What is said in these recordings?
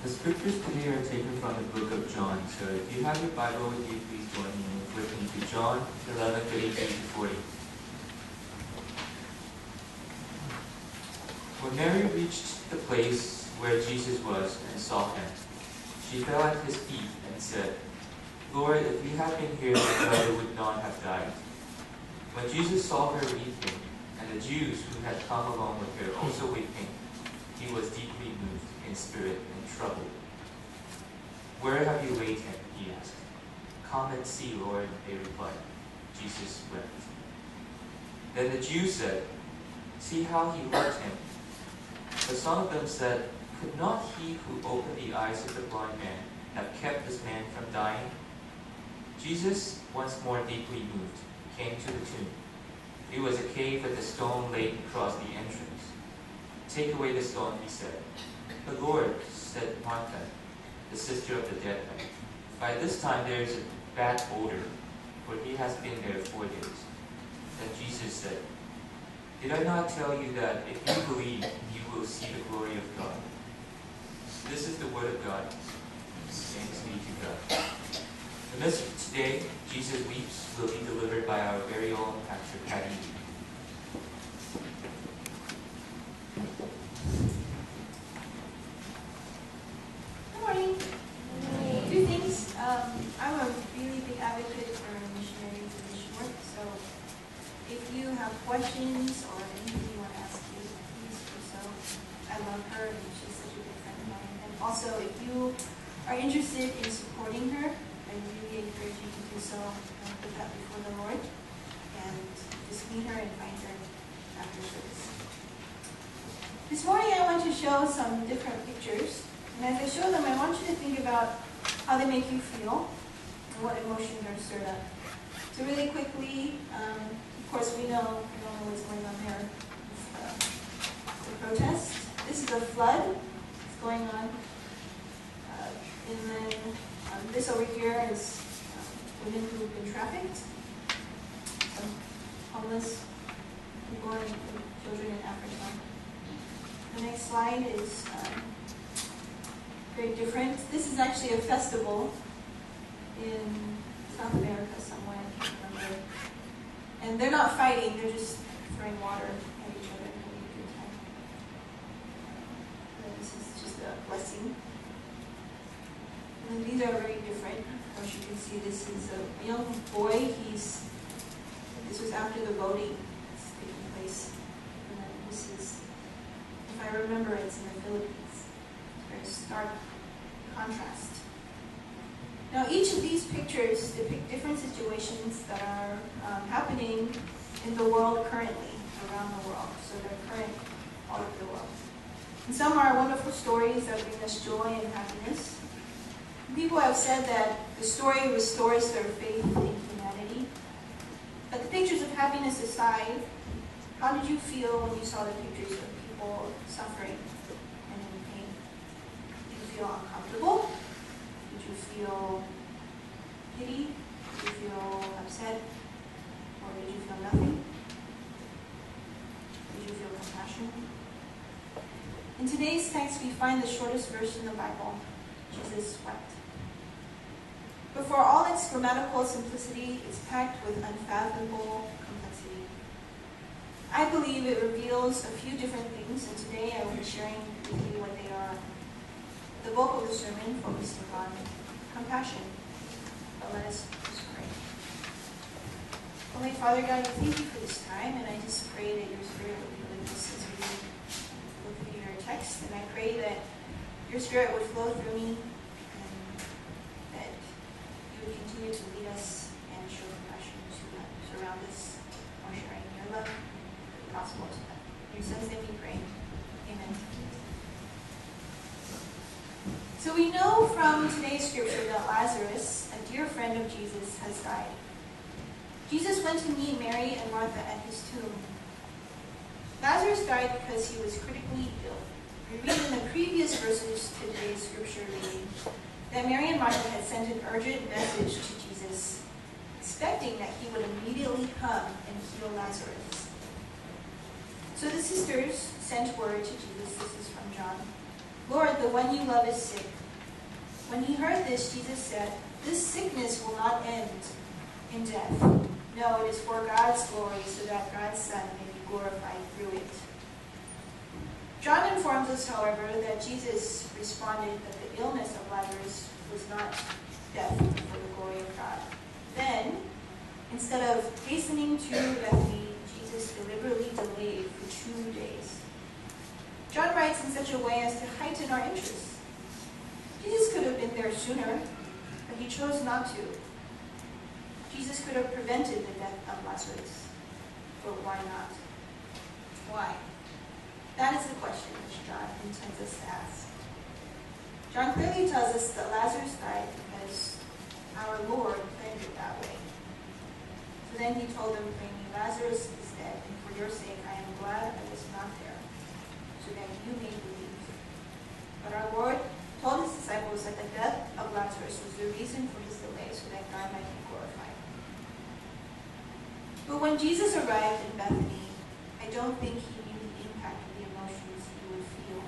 The scriptures today are taken from the book of John, so if you have your Bible with you, please join me in flipping to John 11:38-40. When Mary reached the place where Jesus was and saw him, she fell at his feet and said, "Lord, if you had been here, my brother would not have died." When Jesus saw her weeping, and the Jews who had come along with her also weeping, he was deeply moved in spirit and troubled. "Where have you laid him?" he asked. "Come and see, Lord," they replied. Jesus wept. Then the Jews said, "See how he hurt him." But some of them said, "Could not he who opened the eyes of the blind man have kept this man from dying?" Jesus, once more deeply moved, came to the tomb. It was a cave with a stone laid across the entrance. "Take away the stone," he said. "But Lord," said Martha, the sister of the dead man, "by this time there is a bad odor, for he has been there 4 days." Then Jesus said, "Did I not tell you that if you believe, you will see the glory of God?" This is the word of God. Thanks be to God. The message today, Jesus Weeps, will be delivered by our very own Pastor Patty. Good morning. Two things. I'm a really big advocate for missionaries and mission work, so if you have questions or anything you want to ask me, please do so. I love her and she's such a good friend of mine. And also, if you are interested in supporting her, I really encourage you to do so. Put that before the Lord and just meet her and find her after service. This morning I want to show some different pictures. And as I show them, I want you to think about how they make you feel and what emotions are stirred up. So really quickly, of course we know what's going on there. It's the protest. This is a flood that's going on. And then this over here is women who've been trafficked, some homeless people and children in Africa. The next slide is very different. This is actually a festival in South America somewhere, I can't remember. And they're not fighting, they're just throwing water at each other and having a good time. And this is just a blessing. And these are very different. Of course, you can see this is a young boy. This was after the voting that's taking place. And then this is, if I remember, it's in the Philippines. It's very stark contrast. Now, each of these pictures depict different situations that are happening in the world currently, around the world. So they're current all over the world. And some are wonderful stories that bring us joy and happiness. People have said that the story restores their faith in humanity. But the pictures of happiness aside, how did you feel when you saw the pictures of people suffering and in pain? Did you feel uncomfortable? Did you feel pity? Did you feel upset? Or did you feel nothing? Did you feel compassion? In today's text, we find the shortest verse in the Bible. Jesus wept. But for all its grammatical simplicity, it's packed with unfathomable complexity. I believe it reveals a few different things, and today I will be sharing with you what they are. The bulk of the sermon focusing on compassion. But let us just pray. Holy Father God, we thank you for this time, and I just pray that your Spirit would be with us as we look through your text, and I pray that your Spirit would flow through me, and that you would continue to lead us and show compassion to surround us while sharing your love, the gospel to them. In your Son's name we pray. Amen. So we know from today's scripture that Lazarus, a dear friend of Jesus, has died. Jesus went to meet Mary and Martha at his tomb. Lazarus died because he was critically ill. We read in the previous verses to today's scripture reading that Mary and Martha had sent an urgent message to Jesus, expecting that he would immediately come and heal Lazarus. So the sisters sent word to Jesus. This is from John. Lord, the one you love is sick." When he heard this, Jesus said, "This sickness will not end in death. No, it is for God's glory, so that God's Son may be glorified through it." John informs us, however, that Jesus responded that the illness of Lazarus was not death for the glory of God. Then, instead of hastening to Bethany, Jesus deliberately delayed for 2 days. John writes in such a way as to heighten our interest. Jesus could have been there sooner, but he chose not to. Jesus could have prevented the death of Lazarus, but why not? Why? That is the question which John intends us to ask. John clearly tells us that Lazarus died because our Lord planned it that way. So then he told them plainly, "Lazarus is dead, and for your sake I am glad I was not there, so that you may believe." But our Lord told his disciples that the death of Lazarus was the reason for his delay, so that God might be glorified. But when Jesus arrived in Bethany, I don't think he knew the impact of the emotions he would feel.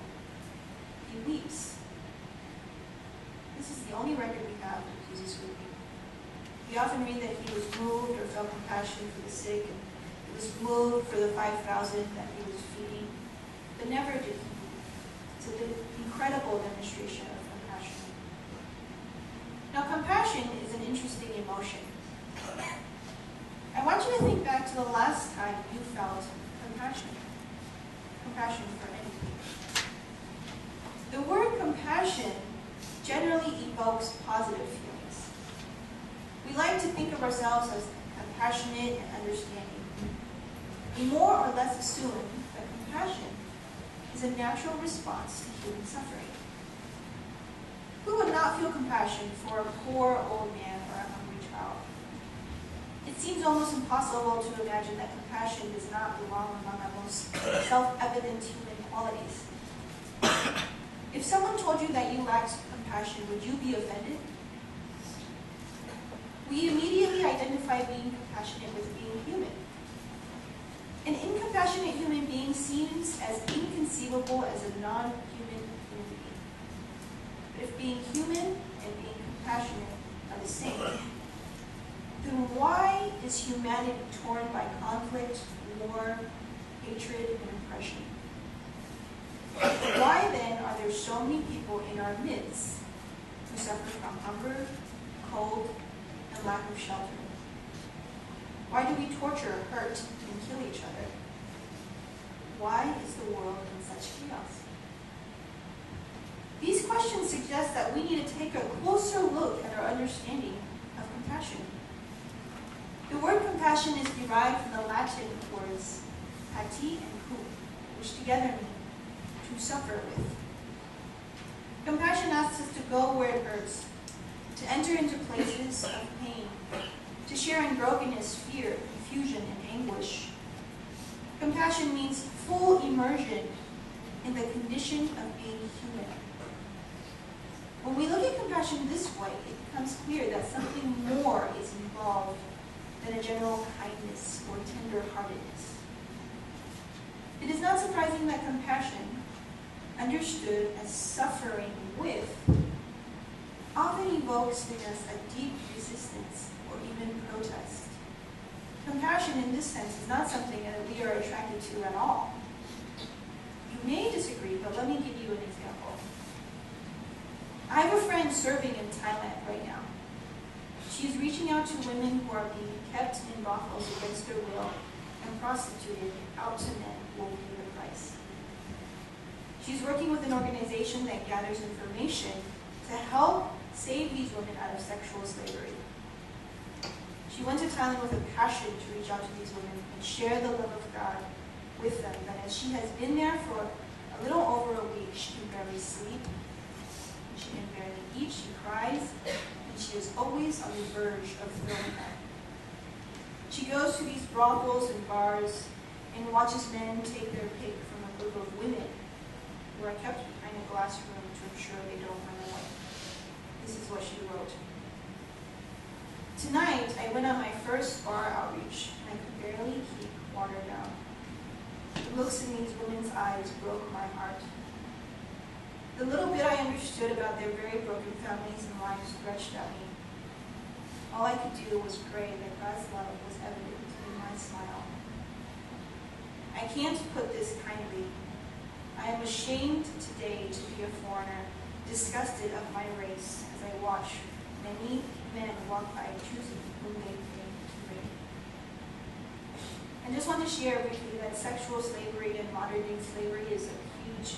He weeps. This is the only record we have of Jesus weeping. We often read that he was moved or felt compassion for the sick, and he was moved for the 5,000 that he was feeding, but never did he. It's an incredible demonstration of compassion. Now, compassion is an interesting emotion. I want you to think back to the last time you felt compassion. Compassion for anything. The word compassion generally evokes positive feelings. We like to think of ourselves as compassionate and understanding. We more or less assume that compassion is a natural response to human suffering. Who would not feel compassion for a poor old man or a hungry child? It seems almost impossible to imagine that compassion does not belong among our most self-evident human qualities. If someone told you that you lacked compassion, would you be offended? We immediately identify being compassionate with being human. An incompassionate human being seems as inconceivable as a non-human human being. But if being human and being compassionate are the same, then why is humanity torn by conflict, war, hatred, and oppression? Why then are there so many people in our midst who suffer from hunger, cold, and lack of shelter? Why do we torture, hurt, and kill each other? Why is the world in such chaos? These questions suggest that we need to take a closer look at our understanding of compassion. The word compassion is derived from the Latin words pati and cum, which together mean to suffer with. Compassion asks us to go where it hurts, to enter into places of pain, to share in brokenness, fear, confusion, and anguish. Compassion means full immersion in the condition of being human. When we look at compassion this way, it becomes clear that something more is involved than a general kindness or tender-heartedness. It is not surprising that compassion, understood as suffering with, often evokes in us a deep resistance or even protest. Compassion in this sense is not something that we are attracted to at all. You may disagree, but let me give you an example. I have a friend serving in Thailand right now. She is reaching out to women who are being kept in brothels against their will and prostituted out to men who will pay the price. She's working with an organization that gathers information to help save these women out of sexual slavery. She went to Thailand with a passion to reach out to these women and share the love of God with them. But as she has been there for a little over a week, she can barely sleep, she can barely eat, she cries, and she is always on the verge of throwing up. She goes to these brothels and bars and watches men take their pick from a group of women who are kept behind a glass room to ensure they don't run away. This is what she wrote. Tonight, I went on my first bar outreach, and I could barely keep water down. The looks in these women's eyes broke my heart. The little bit I understood about their very broken families and lives stretched at me. All I could do was pray that God's love was evident in my smile. I can't put this kindly. I am ashamed today to be a foreigner, disgusted of my race as I watch many men walk by choosing whom they think to rape. I just want to share briefly that sexual slavery and modern-day slavery is a huge,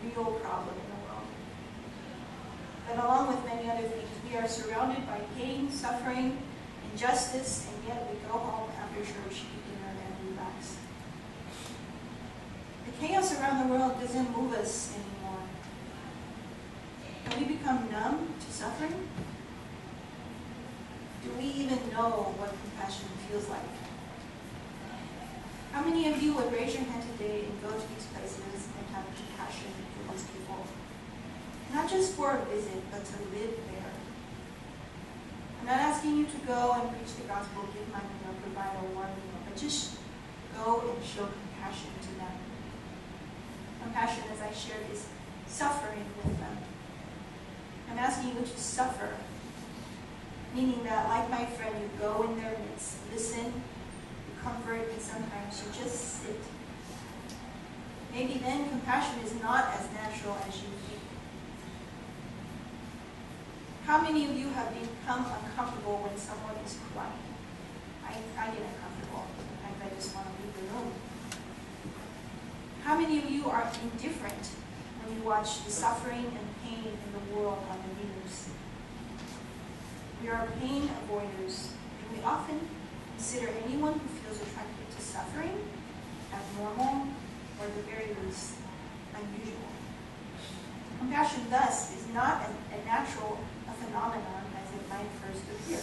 real problem in the world. That along with many other things, we are surrounded by pain, suffering, injustice, and yet we go home after church eating our and relax. The chaos around the world doesn't move us anymore. Have we become numb to suffering? Do we even know what compassion feels like? How many of you would raise your hand today and go to these places and have compassion for these people? Not just for a visit, but to live there. I'm not asking you to go and preach the gospel, give money, or provide a warm meal, but just go and show compassion to them. Compassion, as I shared, is suffering with them. I'm asking you to suffer, meaning that, like my friend, you go in their midst, listen, you comfort, and sometimes you just sit. Maybe then compassion is not as natural as you think. How many of you have become uncomfortable when someone is crying? I get uncomfortable. Sometimes I just want to leave the room. How many of you are indifferent when you watch the suffering and pain in the world on the news? We are pain avoiders, and we often consider anyone who feels attracted to suffering abnormal, or at the very least, unusual. Compassion, thus, is not a natural phenomenon as it might first appear.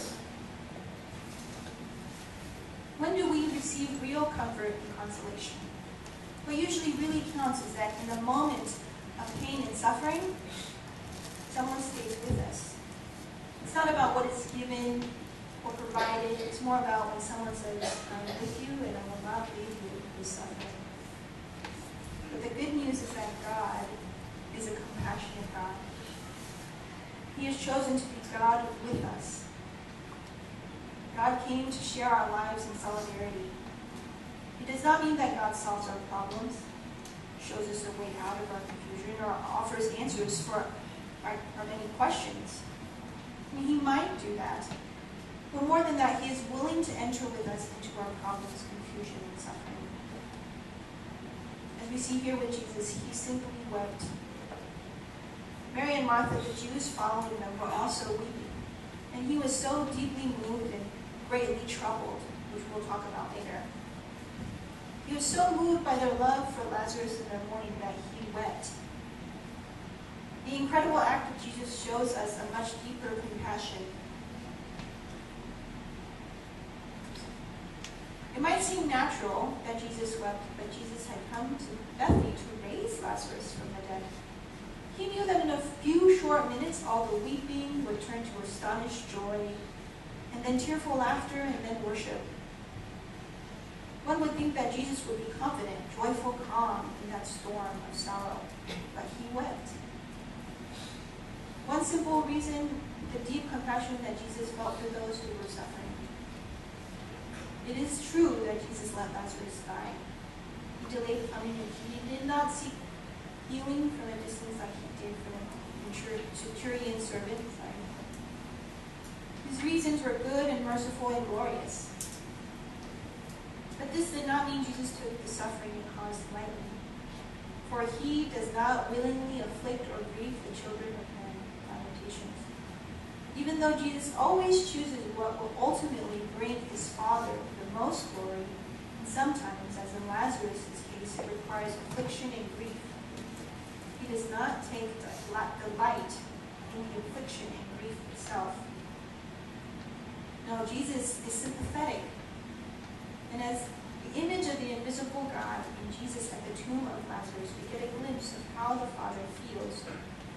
When do we receive real comfort and consolation? What usually really counts is that in the moment of pain and suffering, someone stays with us. It's not about what is given or provided. It's more about when someone says, I'm with you and I will not leave you in this suffering. But the good news is that God is a compassionate God. He has chosen to be God with us. God came to share our lives in solidarity. It does not mean that God solves our problems, shows us a way out of our confusion, or offers answers for our many questions. I mean, He might do that. But more than that, He is willing to enter with us into our problems, confusion, and suffering. As we see here with Jesus, He simply wept. Mary and Martha, the Jews following them, were also weeping. And He was so deeply moved and greatly troubled, which we'll talk about later. He was so moved by their love for Lazarus in their mourning that He wept. The incredible act of Jesus shows us a much deeper compassion. It might seem natural that Jesus wept, but Jesus had come to Bethany to raise Lazarus from the dead. He knew that in a few short minutes, all the weeping would turn to astonished joy, and then tearful laughter, and then worship. One would think that Jesus would be confident, joyful, calm in that storm of sorrow, but He wept. One simple reason, the deep compassion that Jesus felt for those who were suffering. It is true that Jesus let Lazarus die. He delayed coming, and He did not seek healing from a distance like He did for the centurion servant. His reasons were good and merciful and glorious. But this did not mean Jesus took the suffering He caused lightly. For He does not willingly afflict or grieve the children of men by temptations. Even though Jesus always chooses what will ultimately bring His Father the most glory, and sometimes, as in Lazarus' case, it requires affliction and grief, He does not take delight in the affliction and grief itself. No, Jesus is sympathetic. And as the image of the invisible God in Jesus at the tomb of Lazarus, we get a glimpse of how the Father feels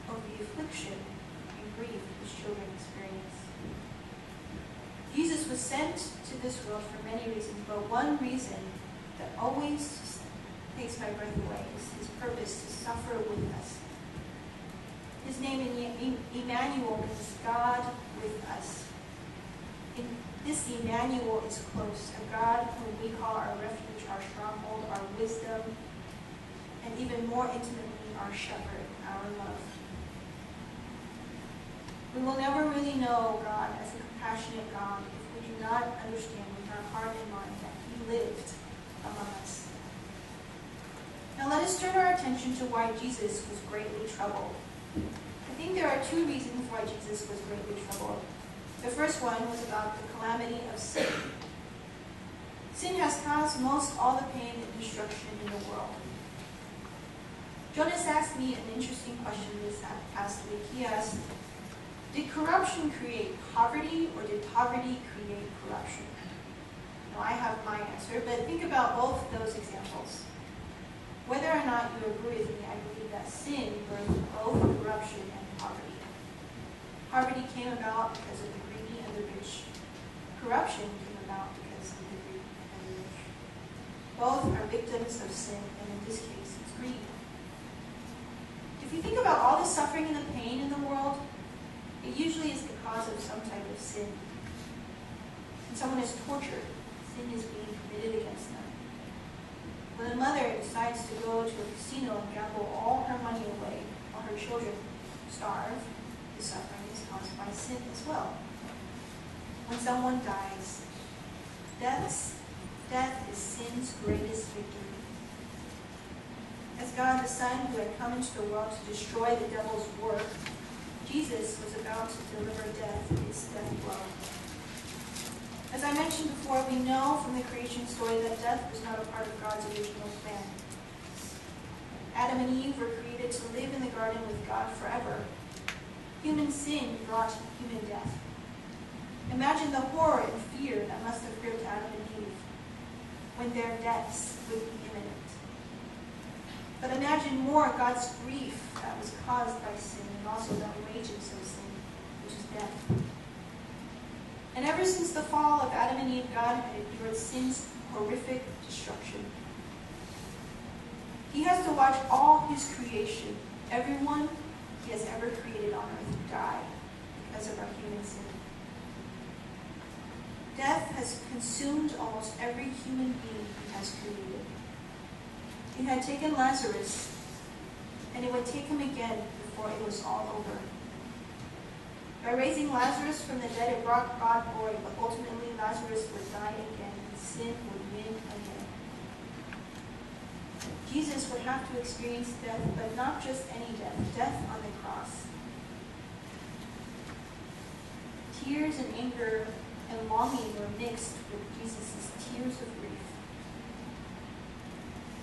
over the affliction and grief His children experience. Jesus was sent to this world for many reasons, but one reason that always takes my breath away is His purpose to suffer with us. His name in Emmanuel means God with us. This Emmanuel is close, a God whom we call our refuge, our stronghold, our wisdom, and even more intimately, our shepherd, our love. We will never really know God as a compassionate God if we do not understand with our heart and mind that He lived among us. Now let us turn our attention to why Jesus was greatly troubled. I think there are two reasons why Jesus was greatly troubled. The first one was about the calamity of sin. Sin has caused most all the pain and destruction in the world. Jonas asked me an interesting question this past week. He asked, did corruption create poverty, or did poverty create corruption? Now, I have my answer, but think about both those examples. Whether or not you agree with me, I believe that sin birthed both corruption and poverty. Poverty came about because of the greedy and the rich. Corruption came about because of the greedy and the rich. Both are victims of sin, and in this case, it's greed. If you think about all the suffering and the pain in the world, it usually is because of some type of sin. When someone is tortured, sin is being committed against them. When a mother decides to go to a casino and gamble all her money away while her children starve, the suffering is caused by sin as well. When someone dies, death is sin's greatest victory. As God the Son, who had come into the world to destroy the devil's work, Jesus was about to deliver death its death blow. As I mentioned before, we know from the creation story that death was not a part of God's original plan. Adam and Eve were created to live in the garden with God forever. Human sin brought human death. Imagine the horror and fear that must have gripped Adam and Eve when their deaths would be imminent. But imagine more God's grief that was caused by sin, and also the wages of sin, which is death. And ever since the fall of Adam and Eve, God had endured sin's horrific destruction. He has to watch all His creation, everyone He has ever created on earth, die because of our human sin. Death has consumed almost every human being He has created. He had taken Lazarus, and it would take him again before it was all over. By raising Lazarus from the dead, it brought God glory, but ultimately Lazarus would die again, and sin would win again. Jesus would have to experience death, but not just any death, death on the cross. Tears and anger and longing were mixed with Jesus' tears of grief.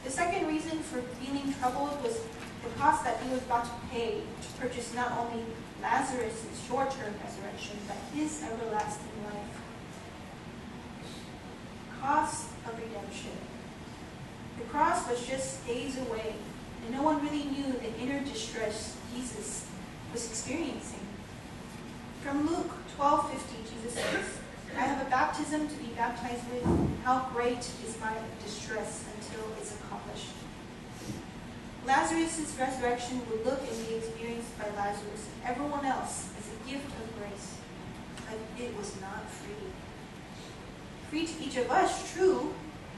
The second reason for feeling troubled was the cost that He was about to pay to purchase not only Lazarus' short-term resurrection, but His everlasting life. Cost of redemption. The cross was just days away, and no one really knew the inner distress Jesus was experiencing. From Luke 12:50, Jesus says, I have a baptism to be baptized with. How great is my distress until it's accomplished. Lazarus' resurrection would look and be experienced by Lazarus and everyone else as a gift of grace, but it was not free. Free to each of us, true,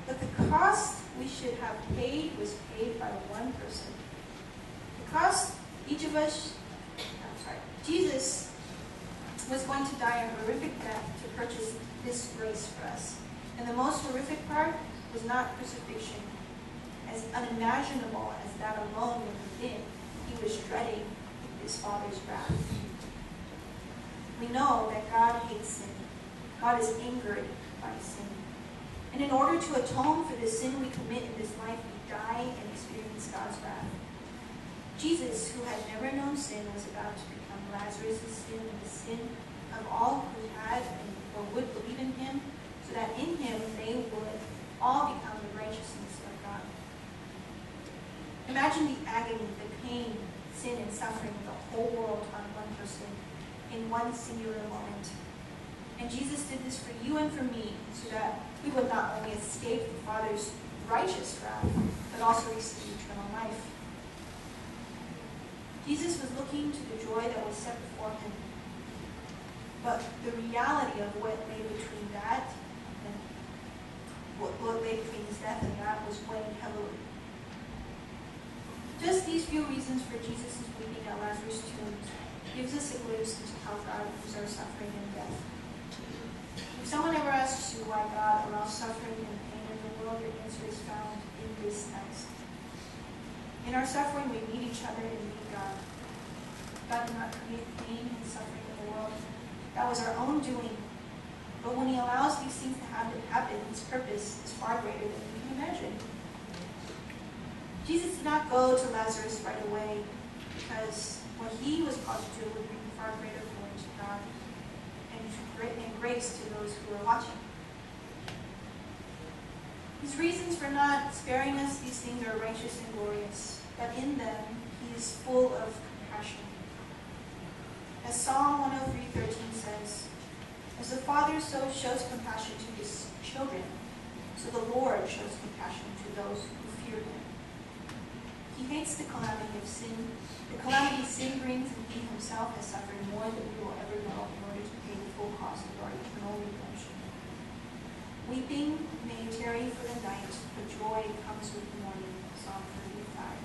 but the cost we should have paid was paid by one person. The cost each of us, Jesus was going to die a horrific death to purchase this grace for us. And the most horrific part was not crucifixion. As unimaginable as that alone would have been, He was dreading His Father's wrath. We know that God hates sin. God is angered by sin. And in order to atone for the sin we commit in this life, we die and experience God's wrath. Jesus, who had never known sin, was about to become Lazarus' sin and the sin of all who had or would believe in Him, so that in Him they would all become the righteousness of God. Imagine the agony, the pain, sin, and suffering of the whole world on one person in one singular moment. And Jesus did this for you and for me, so that we would not only escape the Father's righteous wrath, but also receive eternal life. Jesus was looking to the joy that was set before him. But the reality of what lay between that and what lay between his death and that was weighing heavily. Just these few reasons for Jesus' weeping at Lazarus' tomb gives us a glimpse into how God views our suffering and death. If someone ever asks you why God allows suffering and pain in the world, your answer is found in this text. In our suffering, we meet each other and meet God. God did not create pain and suffering in the world. That was our own doing. But when he allows these things to happen, his purpose is far greater than we can imagine. Jesus did not go to Lazarus right away because what he was called to do would bring far greater glory to God and grace to those who are watching. His reasons for not sparing us these things are righteous and glorious, but in them he is full of compassion. As Psalm 103:13 says, "As the Father so shows compassion to his children, so the Lord shows compassion to those who fear him." He hates the calamity of sin, the calamity sin brings, and he himself has suffered more than we will ever know in order to pay the full cost of our eternal redemption. Weeping may tarry for the night, but joy comes with the morning, Psalm 35.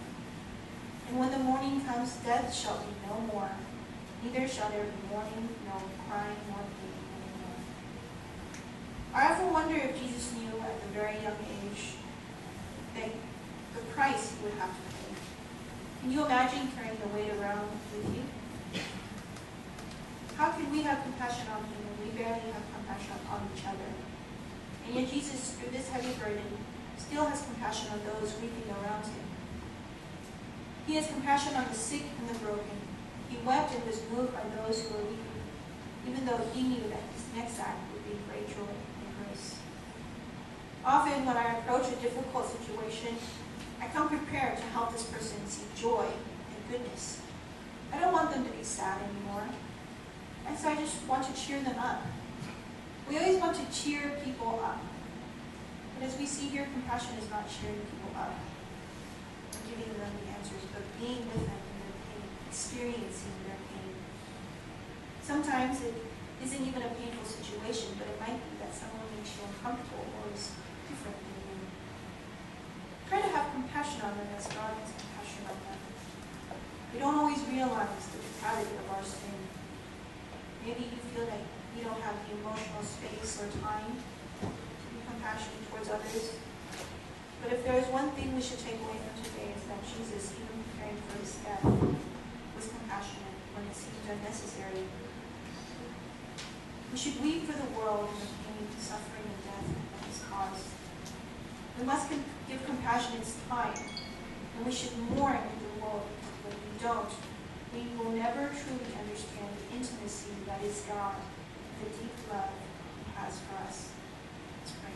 And when the morning comes, death shall be no more, neither shall there be mourning, no crying, nor pain anymore. I often wonder if Jesus knew at a very young age that the price he would have to pay. Can you imagine carrying the weight around with you? How could we have compassion on him when we barely have compassion on each other? And yet Jesus, through this heavy burden, still has compassion on those weeping around him. He has compassion on the sick and the broken. He wept and was moved by those who were weeping, even though he knew that his next act would be great joy and grace. Often when I approach a difficult situation, I come prepared to help this person see joy and goodness. I don't want them to be sad anymore. And so I just want to cheer them up. We always want to cheer people up. But as we see here, compassion is not cheering people up or giving them the answers, but being with them in their pain, experiencing their pain. Sometimes it isn't even a painful situation, but it might be that someone makes you uncomfortable or is different than you. Try to have compassion on them as God has compassion on them. We don't always realize the totality of our sin. Maybe you feel like you don't have the emotional space or time to be compassionate towards others. But if there is one thing we should take away from today, is that Jesus, even preparing for his death, was compassionate when it seemed unnecessary. We should weep for the world and the pain, suffering, and death that is caused. We must give compassion its time, and we should mourn in the world, because when we don't, we will never truly understand the intimacy that is God, the deep love he has for us. Let's pray.